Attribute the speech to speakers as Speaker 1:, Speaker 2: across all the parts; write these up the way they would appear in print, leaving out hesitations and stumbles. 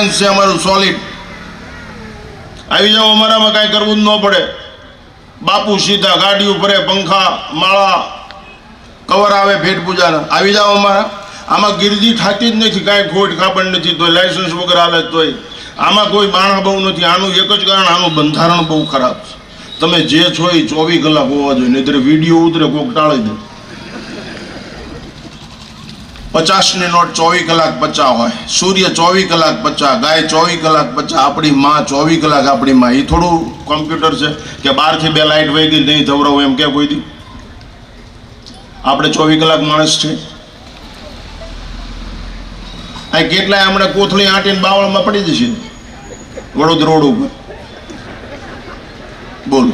Speaker 1: Finance છે અમારું solid. આવી જાઓ, અમારામાં કાંઈ કરવું જ ન પડે. બાપુ સીધા ગાડીઓ ફરે, પંખા માળા કવર આવે ભેટ પૂજાના. આવી જાઓ અમારા. આમાં ગીરદી થતી જ નથી, કાંઈ ખોટ ખાપણ નથી, તો લાયસન્સ વગર હાલે તોય. આમાં કોઈ બાણા બહુ નથી. આનું એક જ કારણ, આનું બંધારણ બહુ ખરાબ છે. તમે જે છો એ 24 કલાક હોવા જોઈએ, નહીતર વિડીયો ઉતરે કોક ટાળી દે. 50ની નોટ 24 કલાક 50 હોય, સૂર્ય 24 કલાક 50, ગાય 24 કલાક 50, આપણી માં 24 કલાક આપણી માં. એ થોડું કોમ્પ્યુટર છે કે 12 થી 2 લાઇટ વહી ગઈ નહીં ધવરાવું એમ કે કોઈ દી? આપણે 24 કલાક માણસ છે. આ કેટલાય હમણાં કોથળી આંટીને બાવળમાં પડી જશે વડોદરા રોડ ઉપર. બોલો.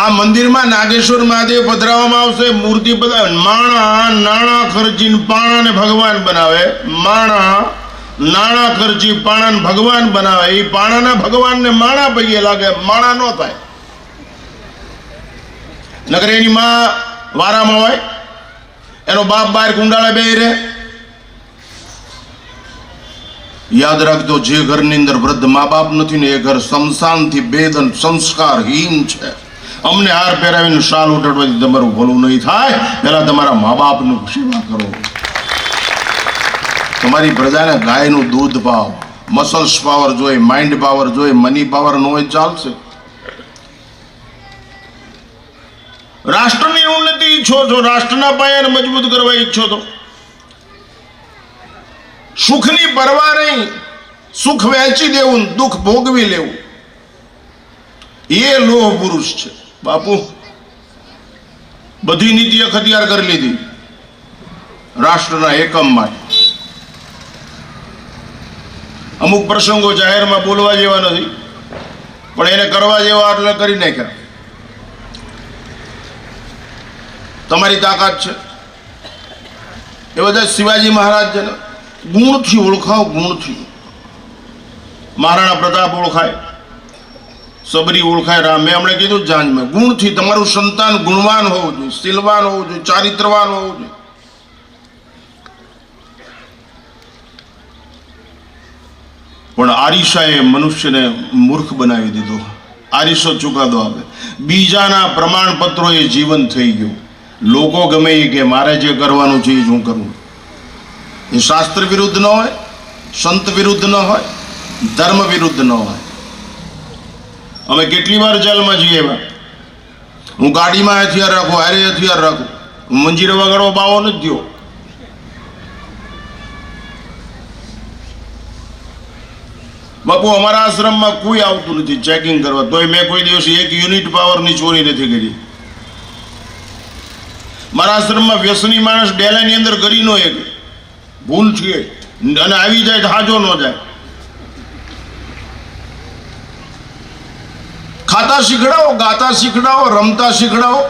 Speaker 1: આ મંદિરમાં નાગેશ્વર મહાદેવ પધરાવવામાં આવશે. મૂર્તિ માણા નાણાં ખર્ચીને પાણાને ભગવાન બનાવે. માણા નાણાં ખર્ચી પાણાને ભગવાન બનાવે. એ પાણાના ભગવાનને માણા પૈયે લાગે, માણા ન થાય. નગર એની માં વારામાં હોય, એનો બાપ બહાર કુંડાળે બેહી રહે. યાદ રાખજો, જે ઘરની અંદર વૃદ્ધ મા બાપ નથી ને એ ઘર શમશાનથી બેદન સંસ્કારહીન છે. અમને હાર પહેરાવીને શાલ ઉઠાડવાથી તમારું ભલું નહીં થાય. પહેલા તમારા મા બાપની સેવા કરો. તમારી પ્રજાને ગાયનું દૂધ પાવ. મસલ્સ પાવર જોઈએ, માઇન્ડ પાવર જોઈએ, મની પાવર ન હોય ચાલશે. રાષ્ટ્રની ઉન્નતિ ઈચ્છો છો, રાષ્ટ્રના પાયાને મજબૂત કરવા ઈચ્છો તો સુખની પરવા નહીં, સુખ વહેંચી દેવું, દુઃખ ભોગવી લેવું, એ લોહ પુરુષ છે. બાપુ બધી નીતિ અખતિયાર કરી લીધી રાષ્ટ્રના એકમ માટે. અમુક પ્રસંગો જાહેરમાં બોલવા જેવા નથી, પણ એને કરવા જેવા એટલે કરી નાખ્યા. તમારી તાકાત છે. એ બધા શિવાજી મહારાજ છે ને, ગુણથી ઓળખાવ, ગુણથી. મહારાણા પ્રતાપ ઓળખાય, સબરી ઓળખાય, રામ. મેં હમણાં કીધું જાંજમાં, ગુણથી. તમારું સંતાન ગુણવાન હોવું જોઈએ, શીલવાન હોવું જોઈએ, ચારિત્રવાન હોવું જોઈએ. પણ આરિશાએ મનુષ્યને મૂર્ખ બનાવી દીધો. આરિશો ચુકાદો આપે. બીજાના પ્રમાણપત્રો એ જીવન થઈ ગયું. લોકો ગમે એ કે મારે જે કરવાનું છે એ હું કરું. એ શાસ્ત્ર વિરુદ્ધ ન હોય, સંત વિરુદ્ધ ન હોય, ધર્મ વિરુદ્ધ ન હોય. અમે કેટલી વાર જેલમાં જઈએ એવા. હું ગાડીમાં હથિયાર રાખું, હારે હથિયાર રાખું. મંજીરે વગાડવા બાવો નથી થયો. બાપુ અમારા આશ્રમમાં કોઈ આવતું નથી ચેકિંગ કરવા, તોય મેં કોઈ દિવસ 1 યુનિટ પાવરની ચોરી નથી કરી. મારા આશ્રમમાં વ્યસની માણસ ડેલાની અંદર કરી નો એક ભૂલ છે, અને આવી જાય હાજો ન જાય. ખાતા શીખડાવો, ગાતા શીખડાવો, રમતા શીખડાવો,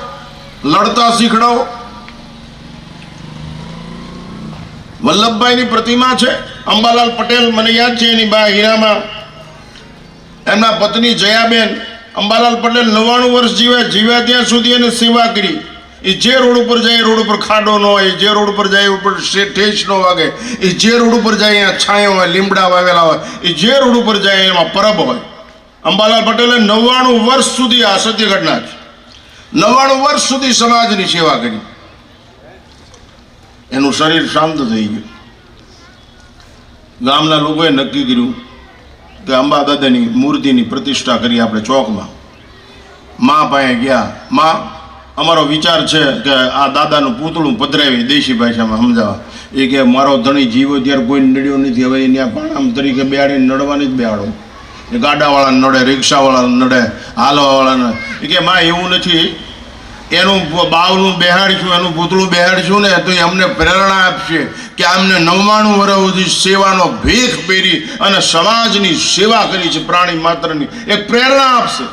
Speaker 1: લડતા શીખડાવો. વલ્લભભાઈની પ્રતિમા છે, અંબાલાલ પટેલ, મને યાદ છે એની બા હીરામાં. એમના પત્ની જયાબેન. અંબાલાલ પટેલ 99 વર્ષ જીવ્યા ત્યાં સુધી એને સેવા કરી. એ જે રોડ ઉપર જાય રોડ ઉપર ખાડો ન હોય, જે રોડ ઉપર જાય ઉપર ઠેસ ન વાગે, એ જે રોડ ઉપર જાય અહીંયા છાંયો હોય, લીમડા વાવેલા હોય, એ જે રોડ ઉપર જાય એમાં પરબ હોય. અંબાલાલ પટેલે 99 વર્ષ સુધી, આ સત્ય ઘટના છે, 99 વર્ષ સુધી સમાજની સેવા કરી. એનું શરીર શાંત થઈ ગયું. ગામના લોકોએ નક્કી કર્યું કે અંબા દાદાની મૂર્તિની પ્રતિષ્ઠા કરી આપણે ચોકમાં. મા પાસે ગયા. મા, અમારો વિચાર છે કે આ દાદાનું પૂતળું પધરાવી, દેશી ભાષામાં સમજાવવા. એ કે મારો ધણી જીવો ત્યારે કોઈ નડ્યો નથી, હવે ત્યાં પાણામ તરીકે બેહાડીને નડવાની જ બેહાડો. એ ગાડાવાળાને નડે, રિક્ષાવાળાને નડે, હાલવાવાળાને. એ કે માં એવું નથી, એનું બાવનું બેહાડીશું, એનું પૂતળું બેહાડીશું ને તો એ અમને પ્રેરણા આપશે કે અમને 99 વર્ષ સુધી સેવાનો ભેખ પહેરી અને સમાજની સેવા કરી છે, પ્રાણી માત્રની. એક પ્રેરણા આપશે,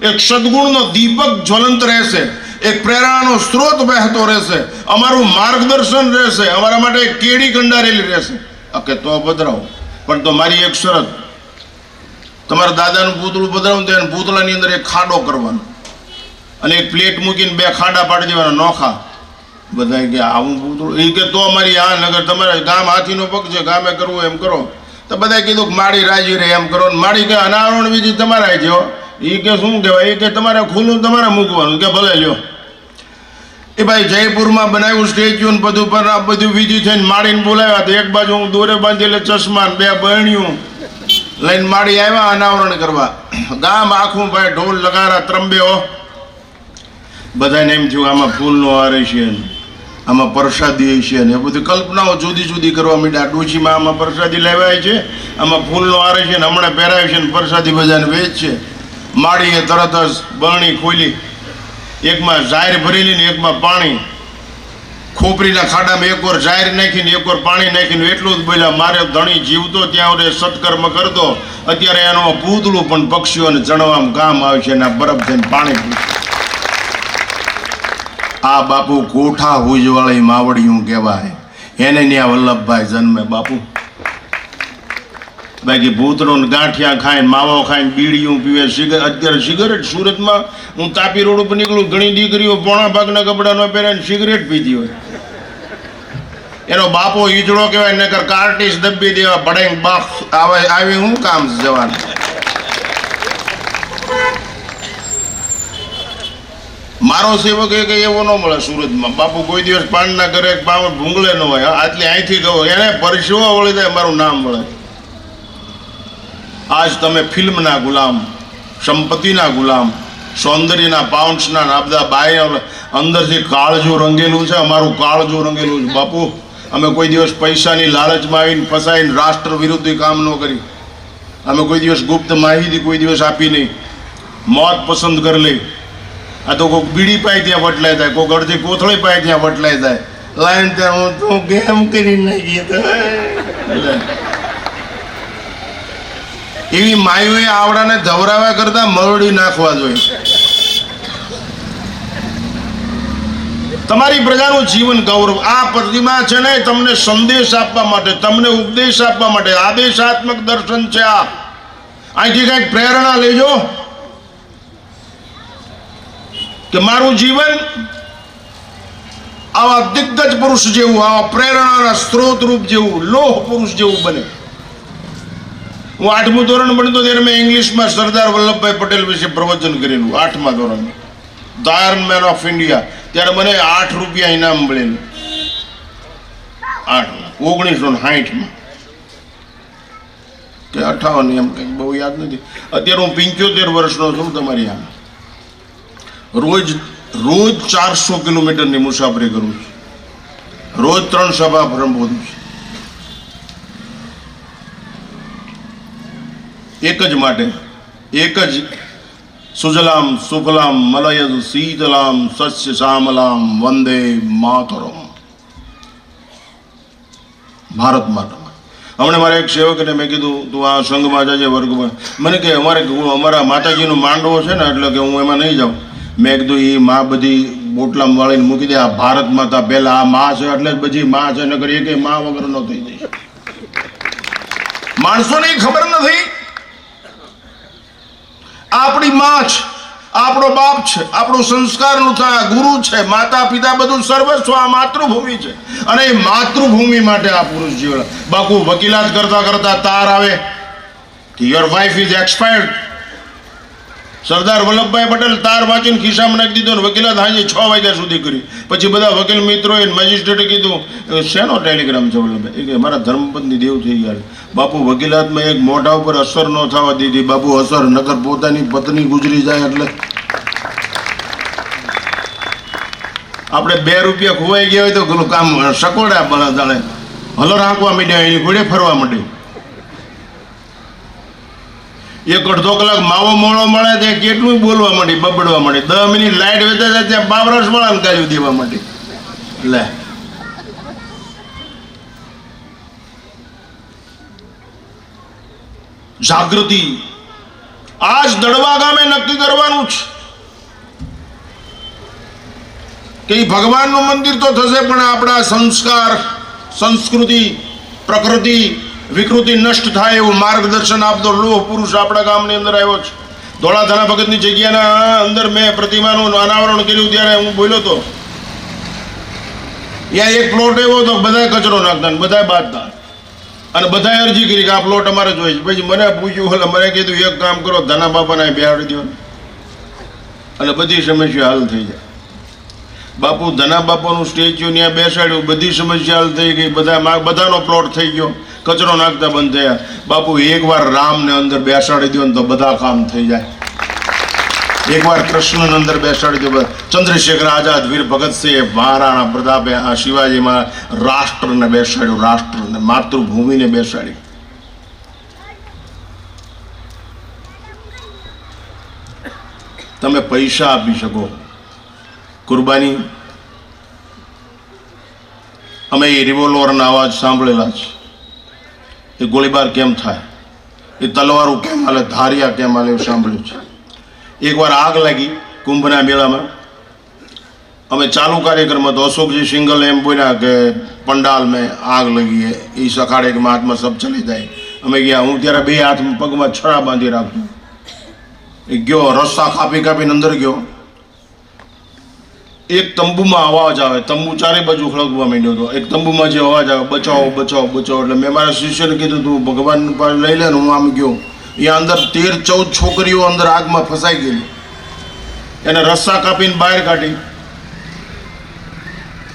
Speaker 1: એક સદગુણનો દીપક જ્વલંત રહેશે, એક પ્રેરણાનો સ્ત્રોત વહેતો રહેશે, અમારું માર્ગદર્શન રહેશે, અમારા માટે કેડી કંડારેલી રહેશે. ઓકે, તો પધરાવો. પણ તો મારી એક શરત, તમારા દાદાનું પૂતળું પધરાવું તો એને પૂતળાની અંદર એક ખાડો કરવાનો અને એક પ્લેટ મૂકીને 2 ખાડા પાડી દેવાના, નોખા. બધા કે આવું પૂતળું, એ કે તો અમારી આ નગર તમારે ગામ હાથીનો પગ છે, ગામે કરવું એમ કરો. તો બધાએ કીધું કે માળી રાજી રહે એમ કરો. માળી કે અનાવરણ વિધિ તમારા થયો. એ કે શું કહેવાય, એ કે તમારે ખુલ્લું તમારે મૂકવાનું. કે ભલે લ્યો. એ ભાઈ જયપુરમાં બનાવ્યું સ્ટેચ્યુ ને બધું, પર આ બધું વિધિ થઈને માળીને બોલાવ્યા. તો એક બાજુ હું દોરે બાંધેલે ચશ્મા ને 2 બહેણ્યું લઈને માળી આવ્યા અનાવરણ કરવા. ગામ આખું ભાઈ ઢોલ લગારા ત્રંબેઓ. બધાને એમ થયું આમાં ફૂલનો હાર છે, આમાં પ્રસાદી છે ને એ બધી કલ્પનાઓ જુદી જુદી કરવા માંડ્યા. ડોશીમાં આમાં પ્રસાદી લેવાય છે, આમાં ફૂલનો હાર છે ને હમણાં પહેરાય છે ને પ્રસાદી બધાને વેચ છે. માળીએ તરત જ બરણી ખોલી, એકમાં ઝાયર ભરેલી ને એકમાં પાણી. ખોપરીના ખાડામાં એક વાર ઝાયર નાખીને એક વાર પાણી નાખીને એટલું જ બોલ્યા, મારે ધણી જીવતો ત્યાં ઓરે સત્કર્મ કરતો, અત્યારે એનો પૂતળું પણ પક્ષીઓને ચણવામાં કામ આવશે ને બરફ થઈને પાણી પીશે. આ બાપુ કોઠા હુજવાળી માવડિયું કહેવાય. એને ત્યાં વલ્લભભાઈ જન્મે બાપુ. બાકી ભૂતરો ને ગાંઠિયા ખાઈને માવો ખાઈને બીડીયું પીવે. અત્યારે સિગરેટ સુરતમાં હું તાપી રોડ ઉપર નીકળું, ઘણી દીકરીઓ પોણા ભાગના કપડા ન પહેરે સિગરેટ પીતી હોય. એનો બાપો ઈજડો કહેવાય, નકર કાર્ટીસ દબ્બી દેવા ભડેંગ બાપ આવે. આવી શું કામ જવાનું? મારો સેવક એ કે એવો ન મળે સુરતમાં બાપુ. કોઈ દિવસ પાનના ઘરે ભૂંગળે ન હોય. આટલી અહીંથી કહો એને પરસેવો વળી જાય મારું નામ મળે. આજ તમે ફિલ્મના ગુલામ, સંપત્તિના ગુલામ, સૌંદર્યના પાઉન્સના આ બધા બાય અંદરથી કાળજું રંગેલું છે. અમારું કાળજું રંગેલું છે બાપુ. અમે કોઈ દિવસ પૈસાની લાલચમાં આવીને ફસાઈને રાષ્ટ્ર વિરુદ્ધ કામ ન કરી. અમે કોઈ દિવસ ગુપ્ત માહિતી કોઈ દિવસ આપી નહીં. મોત પસંદ કરી લઈ. આ તો કોઈક બીડી પાય ત્યાં વટલાઈ જાય, કોઈક અડધી કોથળી પાય ત્યાં વટલાઈ જાય. લાઈન ત્યાં હું તો કેમ કરી નાખીએ. એવી માયુએ આવડાને ધવરાવા કરતા મરડી નાખવા જોઈએ. તમારી પ્રજાનું જીવન ગૌરવ. આ પ્રતિમા છે ને તમને સંદેશ આપવા માટે, તમને ઉપદેશ આપવા માટે, આદેશાત્મક દર્શન છે. આ અહીંથી કંઈક પ્રેરણા લેજો કે મારું જીવન આવા દિગ્ગજ પુરુષ જેવું, આવા પ્રેરણાના સ્ત્રોત રૂપ જેવું, લોહ પુરુષ જેવું બને. હું 8મું ધોરણ ભણતો ત્યારે મેં ઇંગ્લિશમાં સરદાર વલ્લભભાઈ પટેલ વિશે પ્રવચન કરેલું. 8મા ધોરણ, the iron man of India. ત્યારે મને 8 રૂપિયા ઇનામ મળેલું. 1960માં કે 58 એમ કંઈક, બહુ યાદ નથી. અત્યારે હું 75 વર્ષનો છું. તમારી આમ રોજ 400 કિલોમીટરની મુસાફરી કરું છું. રોજ 3 સભા સંબોધું છું. એક જ માટે, એક જ સુજલામ સુફલામ મલયજ શીતલામ સસ્ય શ્યામલામ વંદે માતરમ. ભારત માટે. હમણાં મારા એક સેવકને મેં કીધું તું આ સંઘમાં જજે વર્ગમાં. મને કે અમારા માતાજીનો માંડવો છે ને એટલે કે હું એમાં નહીં જાઉં. મેં કીધું એ માં બધી બોટલામાં વાળીને મૂકી દે. આ ભારત માતા પહેલા આ માં છે એટલે જ બધી માં છે, નકર એ કઈ માં વગર ન થઈ જાય. માણસોને ખબર નથી આપણી માં છે, આપણો બાપ છે, આપણું સંસ્કારનું ગુરુ છે, માતા પિતા બધું સર્વસ્વ આ માતૃભૂમિ છે. અને એ માતૃભૂમિ માટે આ પુરુષ જીવન. બાપુ વકીલાત કરતા કરતા તાર આવે કે your wife is expired. Sardar Vallabhbhai Patel તાર વાંચીને ખિસ્સામાં નાખી દીધો ને વકીલાત સાંજે 6 વાગ્યા સુધી કરી. પછી બધા વકીલ મિત્રોએ મેજિસ્ટ્રેટે કીધું શેનો ટેલિગ્રામ છે વલ્લભભાઈ? એ કે મારા ધર્મપત્ની દેવ થઈ ગયા. બાપુ વકીલાતમાં એક મોઢા ઉપર અસર ન થવા દીધી બાપુ. અસર નકર પોતાની પત્ની ગુજરી જાય એટલે આપણે 2 રૂપિયા ખોવાઈ ગયા હોય તો પેલું કામ સકોડા બળા દાડે હલર આંકવા માંડ્યા, એની ઘોડે ફરવા માંડે. 1-1.5 કલાક માવો મોળો મળે ત્યાં કેટલું બોલવા માંડી, બબડવા માંડી. 10 મિનિટ લાઈટ વેચે છે ત્યાં બાવરસ વાળાને ગાળ્યું દેવા માંડી. લે જાગૃતિ. આજ દડવા ગામે નક્કી કરવાનું છે કે ભગવાનનું મંદિર તો થશે પણ આપણા સંસ્કાર, સંસ્કૃતિ, પ્રકૃતિ, વિકૃતિ નષ્ટ થાય એવું માર્ગદર્શન આપતો લોહ પુરુષ આપણા ગામની અંદર આવ્યો છે. ધોળાધાના ભગતની જગ્યાના અંદર મેં પ્રતિમાનું અનાવરણ કર્યું ત્યારે હું બોલ્યો હતો ત્યાં એક પ્લોટ એવો તો બધાય કચરો નાખતા ને બધાય બાંધતા અને બધાએ અરજી કરી કે આ પ્લોટ અમારે જોઈએ. પછી મને પૂછ્યું એટલે મને કીધું એક કામ કરો, ધના બાપાને બેહાડી દો અને બધી સમસ્યા હલ થઈ જાય. બાપુ ધના બાપાનું સ્ટેચ્યુ ત્યાં બેસાડ્યું, બધી સમસ્યા હલ થઈ ગઈ, બધાનો પ્લોટ થઈ ગયો, કચરો નાખતા બંધ થયા. બાપુ એકવાર રામને અંદર બેસાડી દો ને તો બધા કામ થઈ જાય. એકવાર કૃષ્ણને અંદર બેસાડી દો. ચંદ્રશેખર આઝાદ, વીર ભગતસિંહ, મહારાણા પ્રતાપે આ શિવાજીમાં રાષ્ટ્રને બેસાડ્યું, રાષ્ટ્રને, માતૃભૂમિને બેસાડી. તમે પૈસા આપી શકો, કુરબાની. અમે એ રિવોલ્વરના અવાજ સાંભળેલા છે, એ ગોળીબાર કેમ થાય, એ તલવારો કેમ હાલે, ધારિયા કેમ હાલે, એવું સાંભળ્યું છે. એકવાર આગ લાગી કુંભના મેળામાં. અમે ચાલુ કાર્યક્રમ હતો, અશોકજી સિંગલ એમ બોલ્યા કે પંડાલ મેં આગ લગી હે, એ સખાડે કે હાથમાં સબ ચલી જાય. અમે ગયા, હું ત્યારે બે હાથ પગમાં છડા બાંધી રાખતો. એ ગયો, રસ્તા કાપી કાપીને અંદર ગયો. એક તંબુમાં અવાજ આવે, તંબુ ચારે બાજુ ખળગવા માંડ્યો હતો. એક તંબુમાં જે અવાજ આવે, બચાવો બચાવો બચાવો. એટલે મેં મારા શિષ્યને કીધું તું ભગવાન પાસે લઈ લે ને. હું આમ ગયો, અહીંયા અંદર 13-14 છોકરીઓ અંદર આગમાં ફસાઈ ગયેલી. એને રસ્તા કાપીને બહાર કાઢી.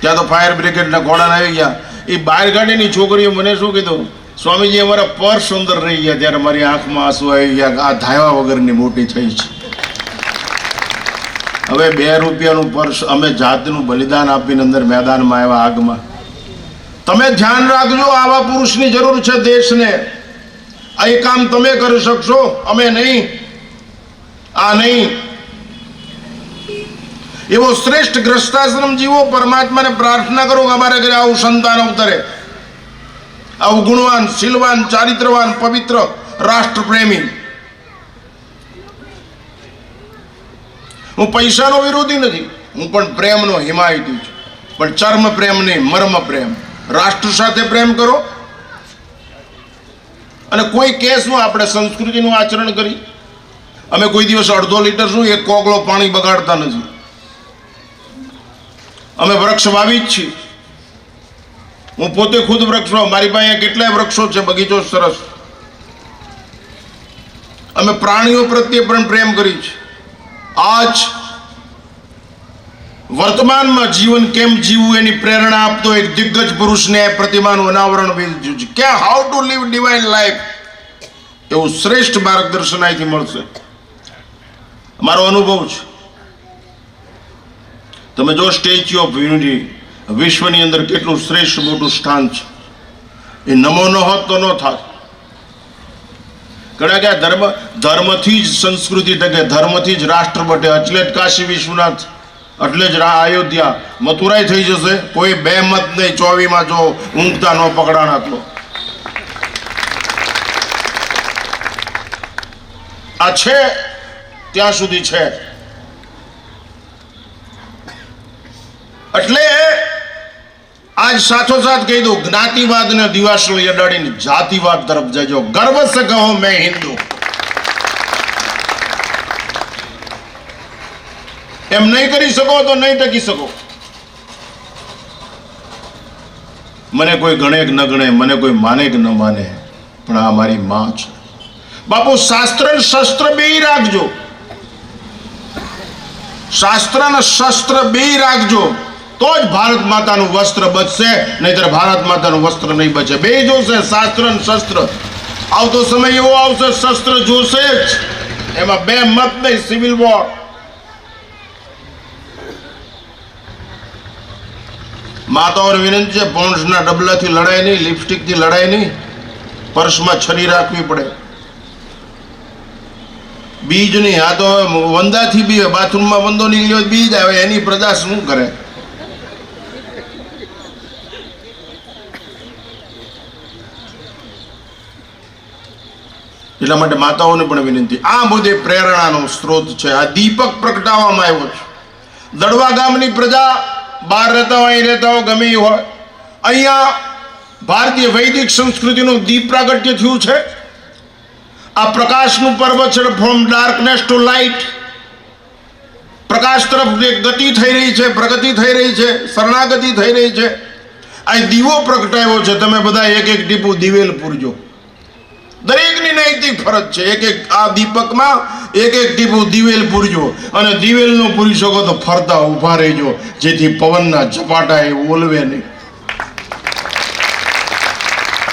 Speaker 1: ત્યાં તો ફાયર બ્રિગેડના ઘોડાને આવી ગયા. એ બહાર કાઢીની છોકરીઓ મને શું કીધું, સ્વામીજી અમારા પર્સ અંદર રહી ગયા. ત્યારે મારી આંખમાં આંસુ આવી ગયા. આ ધાયવા વગરની મોટી થઈ છે. હવે 2 રૂપિયાનું પર્સ અમે જાતનું બલિદાન આપીને અંદર મેદાનમાં આવ્યા આગમાં. તમે ધ્યાન રાખજો, આવા પુરુષની જરૂર છે દેશને. આ એ કામ તમે કરી શકશો, અમે નહીં. આ નહીં. એવો શ્રેષ્ઠ ગ્રસ્તાશ્રમ જીવો. પરમાત્માને પ્રાર્થના કરો કે અમારા ઘરે આવું સંતાન અવતરે, આવું ગુણવાન, શીલવાન, ચારિત્રવાન, પવિત્ર, રાષ્ટ્રપ્રેમી. હું પૈસાનો વિરોધી નથી, હું પણ પ્રેમનો હિમાયતી છું. પણ ચર્મ પ્રેમ નહીં, મર્મ પ્રેમ. રાષ્ટ્ર સાથે પ્રેમ કરો. અને કોઈ કેસનું આપણે સંસ્કૃતિનું આચરણ કરી. અમે કોઈ દિવસ 1/2 લીટર શું એક કોગળો પાણી બગાડતા નથી. અમે વૃક્ષ વાવી જ છીએ. હું પોતે ખુદ વૃક્ષ વાવ. મારી પાસે કેટલાય વૃક્ષો છે, બગીચો સરસ. અમે પ્રાણીઓ પ્રત્યે પણ પ્રેમ કરી છે. આજ વર્તમાનમાં જીવન કેમ જીવવું એની પ્રેરણા આપતો એક દિગ્ગજ પુરુષને પ્રતિમાનું અનાવરણ વેચ્યું છે કે how to live divine life. એવું શ્રેષ્ઠ માર્ગદર્શન અહીંથી મળશે. મારો અનુભવ છે. તમે જો સ્ટેચ્યુ ઓફ યુનિટી વિશ્વની અંદર કેટલું શ્રેષ્ઠ મોટું સ્થાન છે. એ નમો ન હોત તો ન થાત. ઘણા કે ધર્મથી જ સંસ્કૃતિ ટકે, ધર્મથી જ રાષ્ટ્ર બટે. એટલે જ કાશી વિશ્વનાથ, એટલે જ અયોધ્યા, મથુરાય થઈ જશે. કોઈ બે મત નહીં. 24માં જો ઊંઘતા ન પકડાણા તો આ છે ત્યાં સુધી છે. એટલે આજ સાથોસાથ કહી દઉં, જ્ઞાતિવાદને દિવાસળી અડાડીને જાતિવાદ તરફ જજો. ગર્વ સે કહો મેં હિન્દુ. એમ નહીં કરી શકો તો નહીં ટકી શકો. મને કોઈ ગણે કે ન ગણે, મને કોઈ માને કે ન માને, પણ આ મારી માં છે. બાપુ શાસ્ત્ર ને શસ્ત્ર બેય રાખજો. શાસ્ત્ર ને શસ્ત્ર બેય રાખજો, તો જ ભારત માતાનું વસ્ત્ર બચશે. નહીતર ભારત માતાનું વસ્ત્ર નહીં બચે. બે જોશે, શાસ્ત્ર ને શસ્ત્ર. આવતો સમય એવો આવશે, શસ્ત્ર જોશે જ. એમાં બે મત નહીં. Civil war. માતાઓને વિનંતી છે, પોન્ડ્સના ડબલાથી લડાય નહીં, લિપસ્ટિકથી લડાય નહીં. પર્સમાં છરી રાખવી પડે. બીજ નહીં. આ તો વંદાથી બી બાથરૂમમાં વંદો નીકળ્યો બીજ આવે. એની પ્રજા શું કરે? એટલા માટે માતાઓને પણ વિનંતી, આ બધે પ્રેરણાનો સ્ત્રોત છે. આ દીપક પ્રગટાવવામાં આવ્યો છે. દડવા ગામની પ્રજા બહાર રહેતા હોય, અહીં રહેતા હોય, ગમે હોય, અહીંયા ભારતીય વૈદિક સંસ્કૃતિનું દીપ પ્રાગટ્ય થયું છે. આ પ્રકાશનું પર્વ છે. From darkness to light. પ્રકાશ તરફ એક ગતિ થઈ રહી છે, પ્રગતિ થઈ રહી છે, શરણાગતિ થઈ રહી છે. આ દીવો પ્રગટાવ્યો છે, તમે બધા એક એક ટીપું દિવેલ પૂરજો. દરેકની નૈતિક ફરજ છે. એક એક આ દીપકમાં એક એક ટીપું દિવેલ પૂરજો, અને દિવેલ નો પૂરી શકો તો ફરતા ઊભા રહેજો, જેથી પવનના ઝપાટા એ ઓલવે નહીં.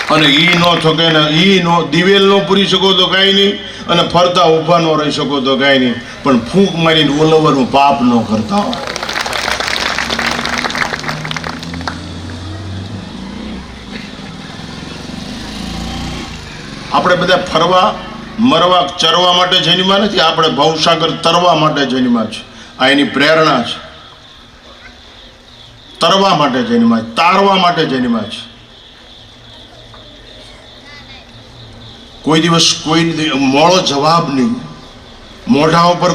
Speaker 1: અને ઈ નો થકે ને ઈ નો દિવેલ નો પૂરી શકો તો કાંઈ નહીં, અને ફરતા ઊભા નો રહી શકો તો કાંઈ નહીં, પણ ફૂંક મારીને ઓલવવાનું પાપ ન કરતા હોય. આપણે બધા ફરવા મરવા ચરવા માટે જન્મ્યા નથી, આપણે ભવસાગર તરવા માટે જન્મ્યા છે. આ એની પ્રેરણા છે. તરવા માટે જન્મ્યા છે, તારવા માટે જન્મ્યા છે. કોઈ દિવસ કોઈ મોળો જવાબ નહીં, મોઢા ઉપર